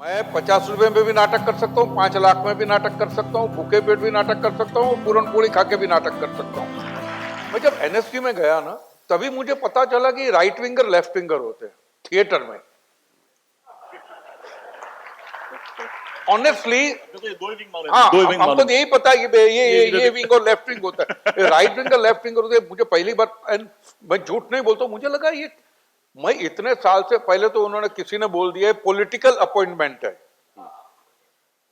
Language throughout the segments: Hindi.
मैं 50 रुपए में भी नाटक कर सकता हूँ, 5 लाख में भी नाटक कर सकता हूँ, भूखे पेट भी नाटक कर सकता हूँ, पूरन पूरी खा के भी नाटक कर सकता हूँ। मैं जब एनएसडी में गया ना, तभी मुझे पता चला कि राइट विंगर लेफ्ट विंगर होते हैं थिएटर में। ऑनेस्टली हाँ, हमको यही पता है ये विंग और लेफ्ट विंग होता है, राइट विंगर लेफ्ट विंगर होते हैं। मुझे पहली बार, मैं झूठ नहीं बोलता, मुझे लगा ये, मैं इतने साल से, पहले तो उन्होंने किसी ने बोल दिया पॉलिटिकल अपॉइंटमेंट है,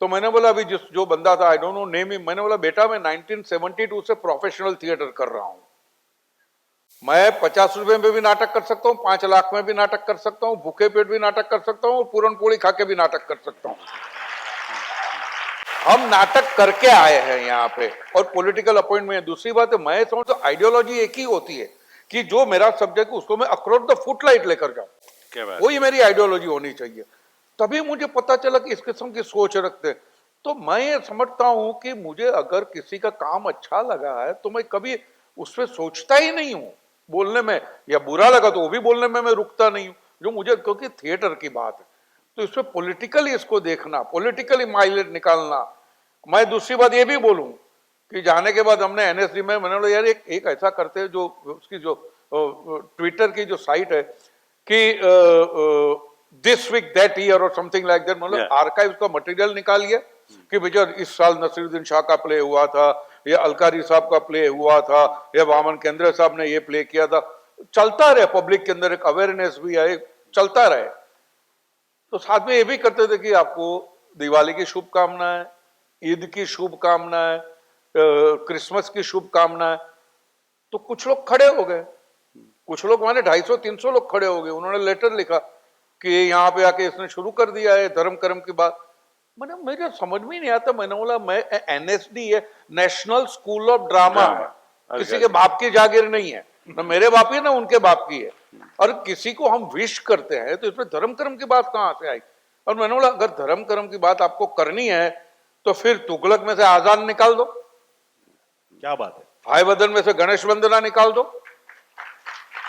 तो मैंने बोला अभी जो बंदा था, आई डोंट नो नेम ही, मैंने बोला बेटा मैं 1972 से प्रोफेशनल थिएटर कर रहा हूं, मैं 50 रुपए में भी नाटक कर सकता हूं, 5 लाख में भी नाटक कर सकता हूं, भूखे पेट भी नाटक कर सकता हूं, पूरन पूरी खा के भी नाटक कर सकता हूं। हम नाटक करके आए हैं यहाँ पे, और पॉलिटिकल अपॉइंटमेंट। दूसरी बात है, मैं समझता आइडियोलॉजी एक ही होती है कि जो मेरा सब्जेक्ट उसको मैं अक्रॉस द फुटलाइट लेकर जाऊं, वही मेरी आइडियोलॉजी होनी चाहिए। तभी मुझे पता चला कि इस किस्म की सोच रखते। तो मैं ये समझता हूं कि मुझे अगर किसी का काम अच्छा लगा है तो मैं कभी उस पर सोचता ही नहीं हूं बोलने में, या बुरा लगा तो वो भी बोलने में मैं रुकता नहीं हूं, जो मुझे, क्योंकि थिएटर की बात है तो इसमें पॉलिटिकली इसको देखना, पॉलिटिकली माइलेज निकालना। मैं दूसरी बात ये भी बोलूं कि जाने के बाद हमने एनएसडी में, मैंने बोला यार एक ऐसा करते हैं, जो उसकी जो ट्विटर की जो साइट है कि दिस वीक दैट ईयर और समथिंग लाइक दैट, मतलब आर्काइव का मटेरियल निकालिए कि भैया इस साल नसीरुद्दीन शाह का प्ले हुआ था, या अलकारी साहब का प्ले हुआ था, या वामन केंद्र साहब ने ये प्ले किया था। चलता रहे, पब्लिक के अंदर एक अवेयरनेस भी आए, चलता रहे। तो साथ में ये भी करते थे कि आपको दिवाली की शुभकामनाएं, ईद की शुभकामनाएं, क्रिसमस की शुभकामनाएं। तो कुछ लोग खड़े हो गए, कुछ लोग माने 250-300 लोग खड़े हो गए, उन्होंने लेटर लिखा कि यहाँ पे आके इसने शुरू कर दिया है धर्म कर्म की बात। मैंने, मुझे समझ में नहीं आता। मैंने बोला मैं, एनएसडी है, नेशनल स्कूल ऑफ ड्रामा है, किसी के बाप की जागीर नहीं है, ना मेरे बाप की ना उनके बाप की है। और किसी को हम विश करते हैं तो इसमें धर्म कर्म की बात कहां से आई? और मैंने बोला अगर धर्म कर्म की बात आपको करनी है तो फिर तुगलक में से आजान निकाल दो, क्या बात है, भाई बदन में से गणेश वंदना निकाल दो,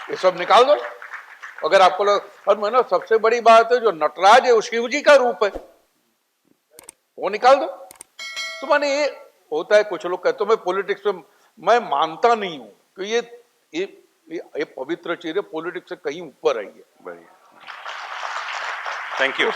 ये सब निकाल दो अगर आपको लग। और मैंने, सबसे बड़ी बात है जो नटराज है वो शिव जी का रूप है, वो निकाल दो। तो मैंने, ये होता है, कुछ लोग कहते हैं, मैं पॉलिटिक्स में मैं मानता नहीं हूं कि ये पवित्र चीज है, पॉलिटिक्स से कहीं ऊपर आई है। Thank you.